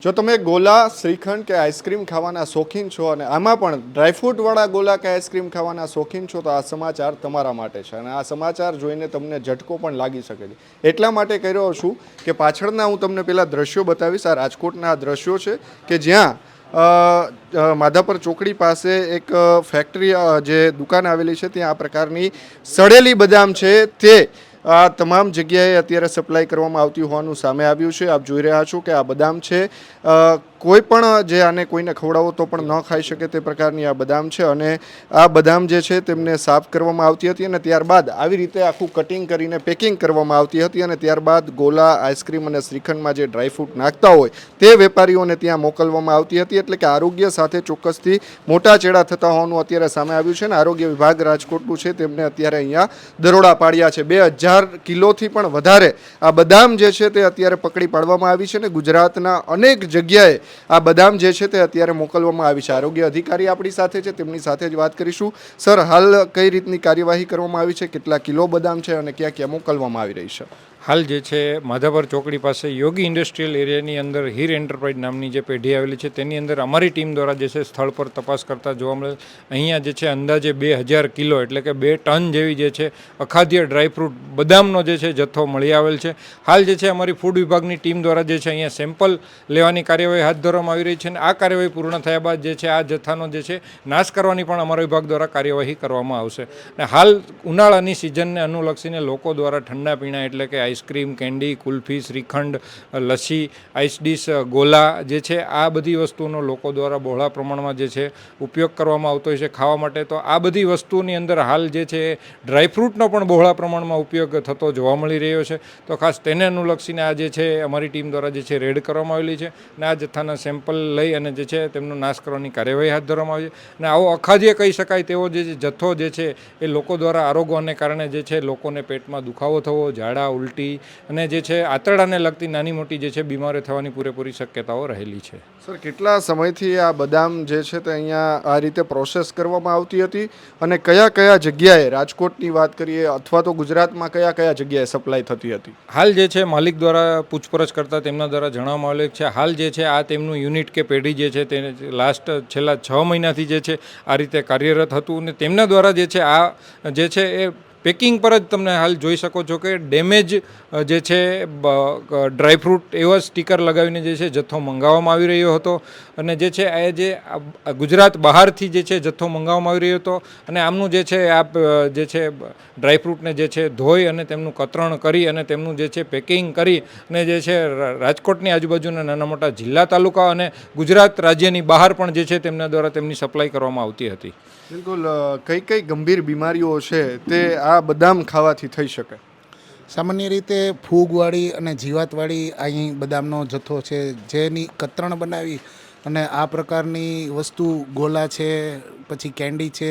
જો તમે ગોલા શ્રીખંડ કે આઈસ્ક્રીમ ખાવાના શોખીન છો અને આમાં પણ ડ્રાયફ્રૂટવાળા ગોલા કે આઈસ્ક્રીમ ખાવાના શોખીન છો તો આ સમાચાર તમારા માટે છે અને આ સમાચાર જોઈને તમને ઝટકો પણ લાગી શકે છે. એટલા માટે કહી રહ્યો છું કે પાછળના હું તમને પહેલાં દ્રશ્યો બતાવીશ. આ રાજકોટના આ દ્રશ્યો છે કે જ્યાં માધાપર ચોકડી પાસે એક ફેક્ટરી જે દુકાન આવેલી છે ત્યાં આ પ્રકારની સડેલી બદામ છે તે આ તમામ જગ્યાએ અત્યારે સપ્લાય કરવામાં આવતી હોવાનું સામે આવ્યું છે. આપ જોઈ રહ્યા છો કે આ બદામ છે કોઈ પણ જે આને કોઈને ખવડાવો તો પણ ન ખાઈ શકે તે પ્રકારની આ બદામ છે અને આ બદામ જે છે તેમને સાફ કરવામાં આવતી હતી અને ત્યારબાદ આવી રીતે આખું કટિંગ કરીને પેકિંગ કરવામાં આવતી હતી અને ત્યારબાદ ગોલા આઈસ્ક્રીમ અને શ્રીખંડમાં જે ડ્રાયફ્રૂટ નાખતા હોય તે વેપારીઓને ત્યાં મોકલવામાં આવતી હતી. એટલે કે આરોગ્ય સાથે ચોક્કસથી મોટા ચેડા થતા હોવાનું અત્યારે સામે આવ્યું છે અને આરોગ્ય વિભાગ રાજકોટનું છે તેમને અત્યારે અહીંયા દરોડા પાડ્યા છે. 2000 કિલોથી પણ વધારે આ બદામ જે છે તે અત્યારે પકડી પાડવામાં આવી છે અને ગુજરાતના અનેક જગ્યાએ આ બદામ જે છે તે અત્યારે મોકલવામાં આવી છે. આરોગ્ય અધિકારી આપણી સાથે છે, તેમની સાથે જ વાત કરીશું. સર, હાલ કઈ રીતની કાર્યવાહી કરવામાં આવી છે, કેટલા કિલો બદામ છે અને ક્યાં ક્યાં મોકલવામાં આવી રહી છે? હાલ જે છે માધાપર ચોકડી પાસે યોગી ઇન્ડસ્ટ્રીયલ એરિયાની અંદર હીર એન્ટરપ્રાઇઝ નામની જે પેઢી આવેલી છે તેની અંદર અમારી ટીમ દ્વારા જે છે સ્થળ પર તપાસ કરતા જોવા મળે. અહીંયા જે છે અંદાજે 2000 કિલો એટલે કે 2 ટન જેવી જે છે અખાદ્ય ડ્રાયફ્રૂટ બદામનો જે છે જથ્થો મળી આવેલ છે. હાલ જે છે અમારી ફૂડ વિભાગની ટીમ દ્વારા જે છે અહીંયા સેમ્પલ લેવાની કાર્યવાહી હાથ ધરવામાં આવી રહી છે અને આ કાર્યવાહી પૂર્ણ થયા બાદ જે છે આ જથ્થાનો જે છે નાશ કરવાની પણ અમારા વિભાગ દ્વારા કાર્યવાહી કરવામાં આવશે. અને હાલ ઉનાળાની સિઝનને અનુલક્ષીને લોકો દ્વારા ઠંડા પીણા એટલે કે ice cream, candy, kulfi, shrikhand, lassi, ice dish, gola જે છે આ બધી વસ્તુનો લોકો દ્વારા બહોળા પ્રમાણમાં જે છે ઉપયોગ કરવામાં આવતો હોય છે ખાવા માટે. તો આ બધી વસ્તુની અંદર હાલ જે છે ડ્રાયફ્રૂટનો પણ બહોળા પ્રમાણમાં ઉપયોગ થતો જોવા મળી રહ્યો છે. તો ખાસ તેને અનુલક્ષીને આ જે છે અમારી ટીમ દ્વારા જે છે રેડ કરવામાં આવેલી છે અને આ જથ્થાના સેમ્પલ લઈ અને જે છે તેમનો નાશ કરવાની કાર્યવાહી હાથ ધરવામાં આવી છે. અને આવો અખાદ્ય કહી શકાય તેવો જે જથ્થો જે છે એ લોકો દ્વારા આરોગવાને કારણે જે છે લોકોને પેટમાં દુખાવો થવો, ઝાડા, ઉલટી અને જે છે આંતરડાને લગતી નાની મોટી જે છે બીમારીઓ થવાની પૂરેપૂરી શક્યતાઓ રહેલી છે. સર, કેટલા સમયથી આ બદામ જે છે તે અહીંયા આ રીતે પ્રોસેસ કરવામાં આવતી હતી અને કયા કયા જગ્યાએ, રાજકોટની વાત કરીએ અથવા તો ગુજરાતમાં કયા કયા જગ્યાએ સપ્લાય થતી હતી? હાલ જે છે માલિક દ્વારા પૂછપરછ કરતાં તેમના દ્વારા જણાવવામાં આવેલું છે હાલ જે છે આ તેમનું યુનિટ કે પેઢી જે છે તે છેલ્લા 6 મહિનાથી જે છે આ રીતે કાર્યરત હતું અને તેમના દ્વારા જે છે આ જે છે એ પેકિંગ પર જ તમને હાલ જોઈ શકો છો કે ડેમેજ જે છે ડ્રાયફ્રૂટ એવા સ્ટીકર લગાવીને જે છે જથ્થો મંગાવવામાં આવી રહ્યો હતો અને જે છે એ જે ગુજરાત બહારથી જે છે જથ્થો મંગાવવામાં આવી રહ્યો હતો અને આમનું જે છે આ જે છે ડ્રાયફ્રૂટને જે છે ધોઈ અને તેમનું કતરણ કરી અને તેમનું જે છે પેકિંગ કરી અને જે છે રાજકોટની આજુબાજુના નાના મોટા જિલ્લા તાલુકા અને ગુજરાત રાજ્યની બહાર પણ જે છે તેમના દ્વારા તેમની સપ્લાય કરવામાં આવતી હતી. બિલકુલ. કઈ કઈ ગંભીર બીમારીઓ છે તે આ બદામ ખાવાથી થઈ શકે? સામાન્ય રીતે ફૂગવાળી અને જીવાતવાળી અહીં બદામનો જથ્થો છે જેની કતરણ બનાવી અને આ પ્રકારની વસ્તુ ગોલા છે, પછી કેન્ડી છે,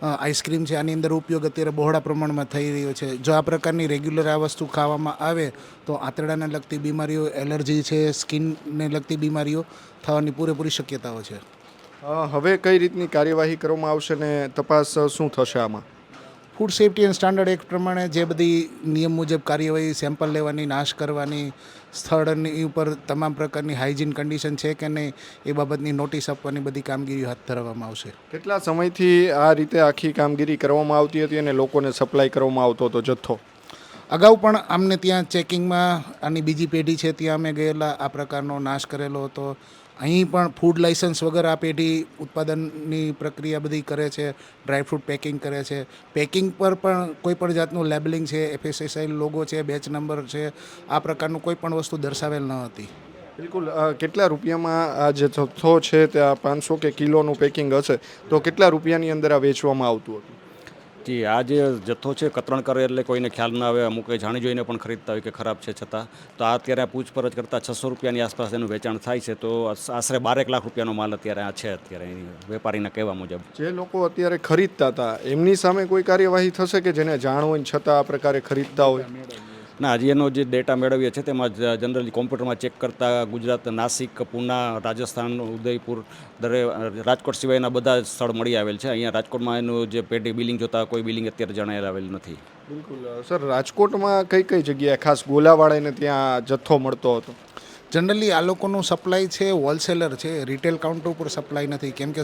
આઈસ્ક્રીમ છે, આની અંદર ઉપયોગ અત્યારે બહોળા પ્રમાણમાં થઈ રહ્યો છે. જો આ પ્રકારની રેગ્યુલર આ વસ્તુ ખાવામાં આવે તો આંતરડાને લગતી બીમારીઓ, એલર્જી છે, સ્કિનને લગતી બીમારીઓ થવાની પૂરેપૂરી શક્યતાઓ છે. હવે કઈ રીતની કાર્યવાહી કરવામાં આવશે ને તપાસ શું થશે આમાં? Food safety and standard act પ્રમાણે જે બધી નિયમ મુજબ કાર્યવાહી, સેમ્પલ લેવાની, નાશ કરવાની, સ્થળની ઉપર તમામ પ્રકારની હાઇજીન કન્ડિશન છે કે નહીં એ બાબતની નોટિસ આપવાની બધી કામગીરી હાથ ધરવામાં આવશે. કેટલા સમયથી આ રીતે આખી કામગીરી કરવામાં આવતી હતી અને લોકોને સપ્લાય કરવામાં આવતો હતો જથ્થો? અગાઉ પણ અમને ત્યાં ચેકિંગમાં આની બીજી પેઢી છે ત્યાં અમે ગયેલા, આ પ્રકારનો નાશ કરેલો હતો. અહીં પણ ફૂડ લાઇસન્સ વગર આ પેઢી ઉત્પાદનની પ્રક્રિયા બધી કરે છે, ડ્રાયફ્રૂટ પેકિંગ કરે છે. પેકિંગ પર પણ કોઈ પણ જાતનું લેબલિંગ છે, FSSAI લોગો છે, બેચ નંબર છે, આ પ્રકારનું કોઈ પણ વસ્તુ દર્શાવેલ ન હતી. બિલકુલ. કેટલા રૂપિયામાં આ જે જથ્થો છે તે આ 500 કે કિલોનું પેકિંગ હશે તો કેટલા રૂપિયાની અંદર આ વેચવામાં આવતું હતું? જી, આ જે જથ્થો છે કતરણ કરે એટલે કોઈને ખ્યાલ ના આવે, અમુક જાણી જોઈને પણ ખરીદતા હોય કે ખરાબ છે છતાં. તો આ અત્યારે પૂછપરછ કરતાં 600 રૂપિયાની આસપાસ એનું વેચાણ થાય છે. તો આશરે 12 લાખ રૂપિયાનો માલ અત્યારે આ છે અત્યારે વેપારીના કહેવા મુજબ. જે લોકો અત્યારે ખરીદતા હતા એમની સામે કોઈ કાર્યવાહી થશે કે જેને જાણ હોય છતાં આ પ્રકારે ખરીદતા હોય? ના, હજી એનો જે ડેટા મેળવીએ છે તેમાં જનરલી કોમ્પ્યુટરમાં ચેક કરતાં ગુજરાત, નાસિક, પૂના, રાજસ્થાન, ઉદયપુર, રાજકોટ સિવાયના બધા સ્થળ મળી આવેલ છે. અહીંયા રાજકોટમાં એનું જે પેઢી બિલિંગ જોતા કોઈ બિલિંગ અત્યારે જણાયેલ આવેલ નથી. બિલકુલ. સર, રાજકોટમાં કઈ કઈ જગ્યાએ ખાસ ગોલાવાળાને ત્યાં જથ્થો મળતો હતો? જનરલી આ લોકોનું સપ્લાય છે હોલસેલર છે, રિટેલ કાઉન્ટર ઉપર સપ્લાય નથી, કેમ કે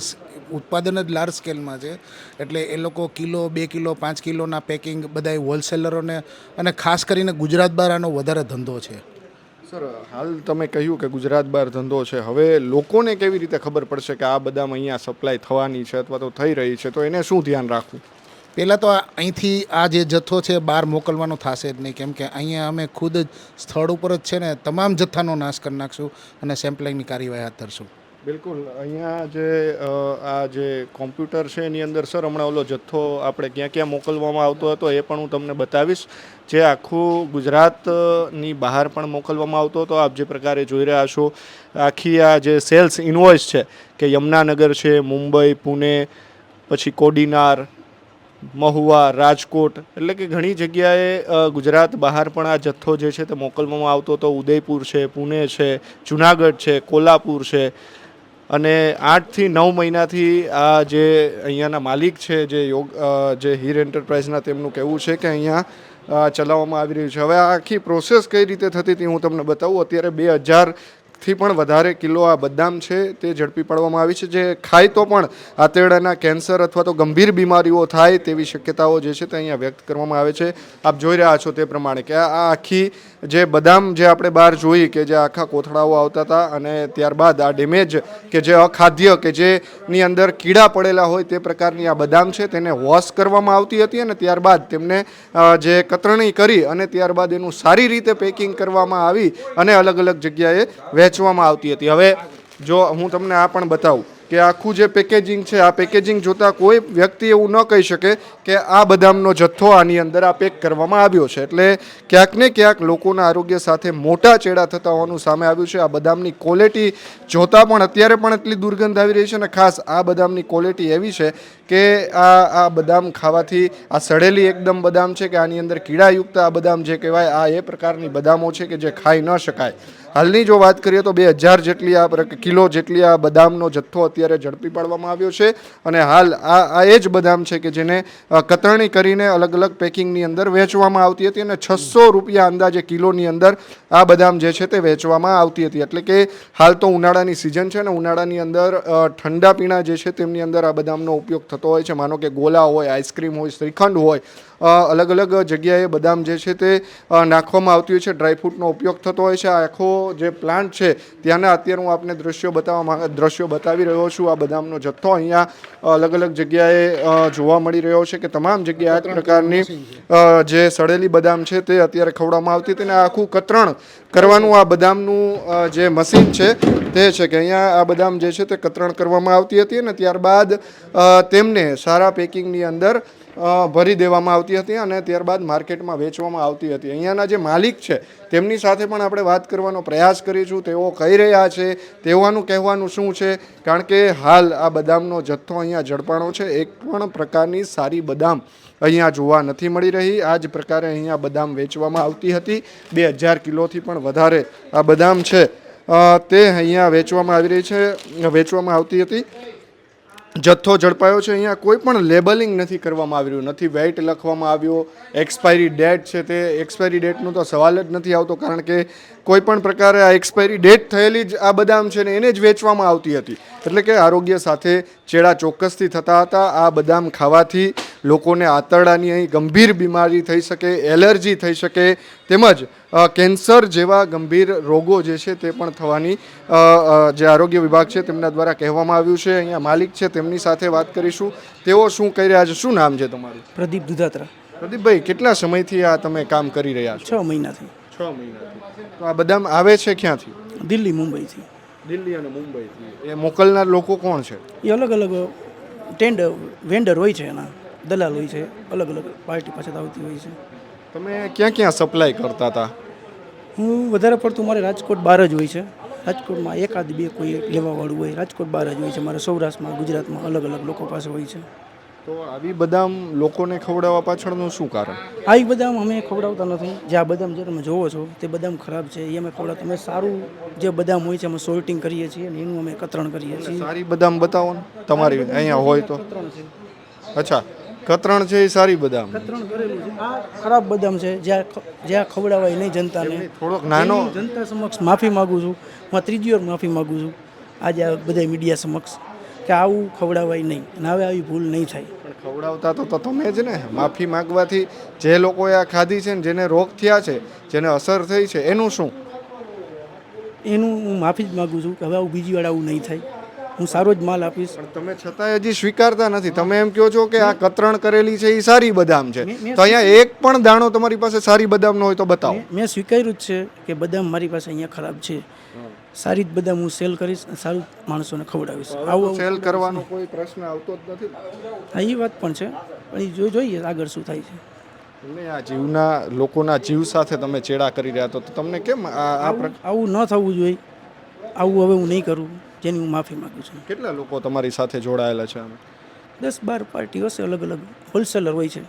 ઉત્પાદન જ લાર્જ સ્કેલમાં છે. એટલે એ લોકો કિલો 2 કિલો 5 કિલોના પેકિંગ બધાય હોલસેલરોને અને ખાસ કરીને ગુજરાત બહાર આનો વધારે ધંધો છે. સર, હાલ તમે કહ્યું કે ગુજરાત બહાર ધંધો છે, હવે લોકોને કેવી રીતે ખબર પડશે કે આ બદામ અહીંયા સપ્લાય થવાની છે અથવા તો થઈ રહી છે, તો એને શું ધ્યાન રાખવું? પહેલાં તો અહીંથી આ જે જથ્થો છે બહાર મોકલવાનો થશે જ નહીં, કેમ કે અહીંયા અમે ખુદ જ સ્થળ ઉપર જ છે ને તમામ જથ્થાનો નાશ કરી નાખશું અને સેમ્પલિંગની કાર્યવાહી હાથ ધરશું. બિલકુલ. અહીંયા જે આ જે કોમ્પ્યુટર છે એની અંદર સર હમણાં ઓલો જથ્થો આપણે ક્યાં ક્યાં મોકલવામાં આવતો હતો એ પણ હું તમને બતાવીશ. જે આખું ગુજરાતની બહાર પણ મોકલવામાં આવતો હતો. આપ જે પ્રકારે જોઈ રહ્યા છો, આખી આ જે સેલ્સ ઇન્વોઇસ છે કે યમુનાનગર છે, મુંબઈ, પુણે, પછી કોડીનાર, મહુવા, રાજકોટ, એટલે કે ઘણી જગ્યાએ ગુજરાત બહાર પણ આ જથ્થો જે છે તે મોકલવામાં આવતો હતો. ઉદયપુર છે, પુણે છે, જુનાગઢ છે, કોલ્હાપુર છે. અને 8 થી 9 મહિનાથી આ જે અહીંયાના માલિક છે જે હીર એન્ટરપ્રાઇઝના, તેમનું કહેવું છે કે અહીંયા ચલાવવામાં આવી રહ્યું છે. હવે આ આખી પ્રોસેસ કઈ રીતે થતી હતી હું તમને બતાવું. અત્યારે 2000થી પણ વધારે કિલો આ બદામ છે તે ઝડપી પાડવામાં આવી છે, જે ખાય તો પણ આંતરડાના કેન્સર અથવા તો ગંભીર બીમારીઓ થાય તેવી શક્યતાઓ જે છે તે અહીંયા વ્યક્ત કરવામાં આવે છે. આપ જોઈ રહ્યા છો તે પ્રમાણે કે આ આખી જે બદામ જે આપણે બહાર જોઈ કે જે આખા કોથળાઓ આવતા હતા અને ત્યારબાદ આ ડેમેજ કે જે અખાદ્ય કે જેની અંદર કીડા પડેલા હોય તે પ્રકારની આ બદામ છે તેને વોશ કરવામાં આવતી હતી અને ત્યારબાદ તેમને જે કતરણી કરી અને ત્યારબાદ એનું સારી રીતે પેકિંગ કરવામાં આવી અને અલગ અલગ જગ્યાએ વેચવામાં આવતી હતી. હવે જો હું તમને આ પણ બતાવું કે આખું જે પેકેજિંગ છે, આ પેકેજિંગ જોતાં કોઈ વ્યક્તિ એવું ન કહી શકે કે આ બદામનો જથ્થો આની અંદર આ પેક કરવામાં આવ્યો છે. એટલે ક્યાંક ને ક્યાંક લોકોના આરોગ્ય સાથે મોટા ચેડા થતા હોવાનું સામે આવ્યું છે. આ બદામની ક્વોલિટી જોતાં પણ અત્યારે પણ એટલી દુર્ગંધ આવી રહી છે અને ખાસ આ બદામની ક્વોલિટી એવી છે કે આ બદામ ખાવાથી આ સડેલી એકદમ બદામ છે કે આની અંદર કીડાયુક્ત આ બદામ જે કહેવાય, આ એ પ્રકારની બદામો છે કે જે ખાઈ ન શકાય. હાલની જો વાત કરીએ તો 2000 જેટલી આ કિલો જેટલી આ બદામનો જથ્થો અત્યારે ઝડપી પાડવામાં આવ્યો છે અને હાલ આ એ જ બદામ છે કે જેને કતરણી કરીને અલગ અલગ પેકિંગની અંદર વેચવામાં આવતી હતી અને 600 રૂપિયા અંદાજે કિલોની અંદર આ બદામ જે છે તે વેચવામાં આવતી હતી. એટલે કે હાલ તો ઉનાળાની સિઝન છે ને ઉનાળાની અંદર ઠંડા પીણા જે છે તેમની અંદર આ બદામનો ઉપયોગ થતો હોય છે. માનો કે ગોલા હોય, આઈસ્ક્રીમ હોય, શ્રીખંડ હોય, અલગ અલગ જગ્યાએ બદામ જે છે તે નાખવામાં આવતી હોય છે. ડ્રાયફ્રૂટનો ઉપયોગ થતો હોય છે. આ આખો જે પ્લાન્ટ છે ત્યાંના અત્યારે હું આપને દ્રશ્યો બતાવી રહ્યો છું. આ બદામનો જથ્થો અહીંયા અલગ અલગ જગ્યાએ જોવા મળી રહ્યો છે કે તમામ જગ્યાએ આ પ્રકારની જે સડેલી બદામ છે તે અત્યારે ખવડાવવામાં આવતી હતી અને આખું કતરણ કરવાનું આ બદામનું જે મશીન છે તે છે કે અહીંયા આ બદામ જે છે તે કતરણ કરવામાં આવતી હતી અને ત્યારબાદ તેમને સારા પેકિંગની અંદર ભરી દેવામાં આવતી હતી અને ત્યારબાદ માર્કેટમાં વેચવામાં આવતી હતી. અહીંયાના જે માલિક છે તેમની સાથે પણ આપણે વાત કરવાનો પ્રયાસ કરીશું. તેઓ કહી રહ્યા છે, તેઓનું કહેવાનું શું છે, કારણ કે હાલ આ બદામનો જથ્થો અહીંયા ઝડપાણો છે. એક પણ પ્રકારની સારી બદામ અહીંયા જોવા નથી મળી રહી. આ જ પ્રકારે અહીંયા બદામ વેચવામાં આવતી હતી. 2000 કિલોથી પણ વધારે આ બદામ છે તે અહીંયા વેચવામાં આવતી હતી. જથ્થો ઝડપાયો છે. અહીંયા કોઈ પણ લેબલિંગ નથી કરવામાં આવી રહ્યું, નથી વેઇટ લખવામાં આવ્યો. એક્સપાયરી ડેટ છે તે એક્સપાયરી ડેટનો તો સવાલ જ નથી આવતો, કારણ કે કોઈ પણ પ્રકારે આ એક્સપાયરી ડેટ થયેલી જ આ બદામ છે ને એને જ વેચવામાં આવતી હતી. એટલે કે આરોગ્ય સાથે ચેડા ચોક્કસથી થતા હતા. આ બદામ ખાવાથી લોકોને આંતરડાની અહીં ગંભીર બીમારી થઈ શકે, એલર્જી થઈ શકે, તેમજ કેન્સર જેવા ગંભીર રોગો જે છે તે પણ થવાની જે આરોગ્ય વિભાગ છે તેમના દ્વારા કહેવામાં આવ્યું છે. અહીંયા માલિક છે તેમની સાથે વાત કરીશું. તેઓ શું કહી રહ્યા છે. શું નામ છે તમારું? પ્રદીપ દુધાત્રા. પ્રદીપભાઈ, કેટલા સમયથી આ તમે કામ કરી રહ્યા છો? 6 મહિનાથી. 6 મહિનાથી. તો આ બદામ આવે છે ક્યાંથી? દિલ્હી, મુંબઈથી. દિલ્હી અને મુંબઈથી. એ મોકલનાર લોકો કોણ છે? એ અલગ અલગ વેન્ડર હોય છે, એના દલાલ હોય છે, અલગ અલગ પાર્ટી પાસે આવતી હોય છે. તમે ક્યાં ક્યાં સપ્લાય કરતા હતા? હું વધારે પડતું મારે રાજકોટ બહાર જ હોય છે. રાજકોટમાં એકાદ બે કોઈ લેવાવાળું હોય, રાજકોટ બહાર જ હોય છે. મારે સૌરાષ્ટ્રમાં, ગુજરાતમાં અલગ અલગ લોકો પાસે હોય છે. તો આવી બદામ લોકોને ખવડાવવા પાછળનું શું કારણ? આવી બદામ અમે ખવડાવતા નથી. જે આ બદામ જે તમે જોવો છો તે બદામ ખરાબ છે એ અમે ખવડાવતા. અમે સારું જે બદામ હોય છે અમે સોર્ટિંગ કરીએ છીએ અને એનું અમે કતરણ કરીએ છીએ. સારી બદામ બતાવો ને તમારી અહીંયા હોય તો. અચ્છા, કતરણ છે એ સારી બદામ કતરણ કરેલું છે આ ખરાબ બદામ છે જ્યાં ખવડાવાય નહીં જનતાને થોડોક નાનો એની જનતા સમક્ષ માફી માગું છું હું ત્રીજી વાર માફી માગું છું આજે આ બધા મીડિયા સમક્ષ કે આવું ખવડાવાય નહીં અને હવે આવી ભૂલ નહીં થાય. પણ ખવડાવતા તો તમે જ ને. માફી માંગવાથી જે લોકોએ આ ખાધી છે ને જેને રોગ થયા છે જેને અસર થઈ છે એનું શું? એનું હું માફી જ માગું છું કે હવે આવું બીજી વાર આવું નહીં થાય. હું સારો જ માલ આપીશ. પણ તમે છતાંય હજી સ્વીકારતા નથી. તમે એમ કહો છો કે આ કતરણ કરેલી છે એ સારી બદામ છે, તો અહીંયા એક પણ દાણો તમારી પાસે સારી બદામનો હોય તો બતાવો. મેં સ્વીકાર્યું જ છે કે બદામ મારી પાસે અહીંયા ખરાબ છે. સારી જ બદામ હું સેલ કરીશ અને સારું માણસોને ખવડાવીશ. આવું સેલ કરવાનો કોઈ પ્રશ્ન આવતો જ નથી. હા એ વાત પણ છે, પણ એ જોઈએ આગળ શું થાય છે. તમે આ જીવના લોકોના જીવ સાથે તમે ચેડા કરી રહ્યા તો તમને કેમ આવું ન થવું જોઈએ. આવું હવે હું નહીં કરું, જેની હું માફી માગું છું. કેટલા લોકો તમારી સાથે જોડાયેલા છે? 10-12 પાર્ટી હશે, અલગ અલગ હોલસેલર હોય છે.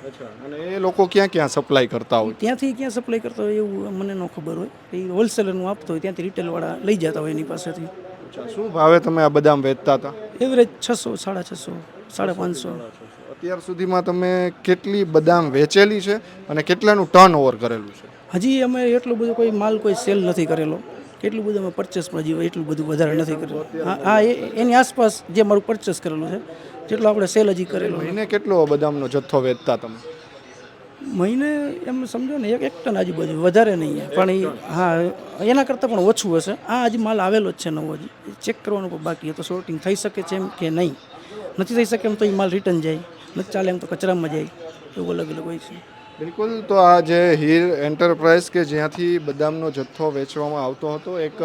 અચ્છા. અને એ લોકો ક્યાં ક્યાં સપ્લાય કરતા હોય? ત્યાંથી ક્યાં સપ્લાય કરતા હોય એવું મને ન ખબર હોય. એ હોલસેલરનું આપતો હોય ત્યાંથી રિટેલવાળા લઈ જતા હોય એની પાસેથી. અચ્છા. શું ભાવે તમે આ બદામ વેચતા હતા? એવરેજ 600, 650, 550. અત્યાર સુધીમાં તમે કેટલી બદામ વેચેલી છે અને કેટલાનું ટર્ન ઓવર કરેલું છે? હજી અમે એટલું બધું કોઈ માલ કોઈ સેલ નથી કરેલો. એટલું બધું અમે પરચેસમાં હજી એટલું બધું વધારે નથી કરેલું. હા એની આસપાસ જે મારું પરચેસ કરેલું છે જેટલો આપણે સેલ હજી કરેલો. મહિને કેટલો બદામનો જથ્થો વેચતા તમે? મહિને એમ સમજો ને એક ટન આજુબાજુ, વધારે નહીં. પણ હા એના કરતાં પણ ઓછું હશે. આ હજી માલ આવેલો જ છે નવો, હજી ચેક કરવાનું પણ બાકી. તો સોર્ટિંગ થઈ શકે છે એમ કે નહીં, નથી થઈ શકે એમ તો એ માલ રિટર્ન જાય, નથી ચાલે એમ તો કચરામાં જાય, એવું અલગ અલગ હોય છે. બિલકુલ. તો આ જે હીર એન્ટરપ્રાઇઝ કે જ્યાંથી બદામનો જથ્થો વેચવામાં આવતો હતો, એક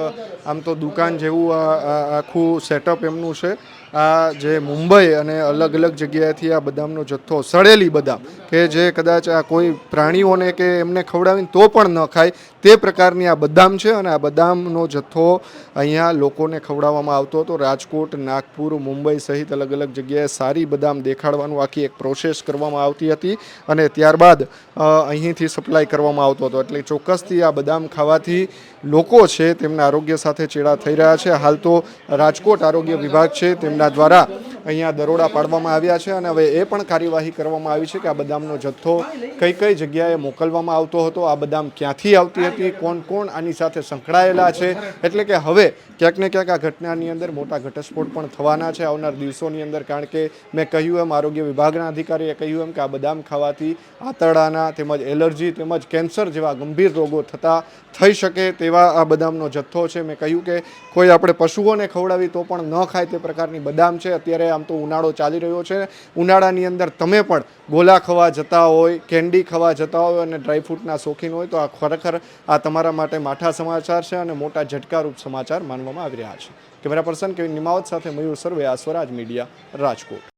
આમ તો દુકાન જેવું આખું સેટઅપ એમનું છે. આ જે મુંબઈ અને અલગ અલગ જગ્યાએથી આ બદામનો જથ્થો, સડેલી બદામ કે જે કદાચ આ કોઈ પ્રાણીઓને કે એમને ખવડાવીને તો પણ ન ખાય તે પ્રકારની આ બદામ છે. અને આ બદામનો જથ્થો અહીંયા લોકોને ખવડાવવામાં આવતો હતો. રાજકોટ, નાગપુર, મુંબઈ સહિત અલગ અલગ જગ્યાએ સારી બદામ દેખાડવાનું આખી એક પ્રોસેસ કરવામાં આવતી હતી અને ત્યારબાદ અહીંથી સપ્લાય કરવામાં આવતો હતો. એટલે ચોક્કસથી આ બદામ ખાવાથી લોકો છે તેમના આરોગ્ય સાથે ચેડા થઈ રહ્યા છે. હાલ તો રાજકોટ આરોગ્ય વિભાગ છે તેમના દ્વારા અહીંયા દરોડા પાડવામાં આવ્યા છે અને હવે એ પણ કાર્યવાહી કરવામાં આવી છે કે આ બદામનો જથ્થો કઈ કઈ જગ્યાએ મોકલવામાં આવતો હતો, આ બદામ ક્યાંથી આવતી હતી, કોણ કોણ આની સાથે સંકળાયેલા છે. એટલે કે હવે ક્યાંક ને ક્યાંક આ ઘટનાની અંદર મોટા ઘટસ્ફોટ પણ થવાના છે આવનાર દિવસોની અંદર. કારણ કે મેં કહ્યું એમ, આરોગ્ય વિભાગના અધિકારીએ કહ્યું એમ કે આ બદામ ખાવાથી આંતરડાના તેમજ એલર્જી તેમજ કેન્સર જેવા ગંભીર રોગો થઈ શકે તેવા આ બદામનો જથ્થો છે. મેં કહ્યું કે કોઈ આપણે પશુઓને ખવડાવી તો પણ ન ખાય તે પ્રકારની બદામ છે. અત્યારે આમ તો ઉનાળો ચાલી રહ્યો છે. ઉનાળાની અંદર તમે પણ ગોલા ખાવા જતા હોય, કેન્ડી ખાવા જતા હોય અને ડ્રાયફ્રૂટના શોખીન હોય તો આ ખરેખર આ તમારા માટે માઠા સમાચાર છે અને મોટા ઝટકારૂપ સમાચાર માનવામાં આવી રહ્યા છે. કેમેરા પર્સન કેવિન નિમાવત સાથે મયુર સર્વે, આ સ્વરાજ મીડિયા, રાજકોટ.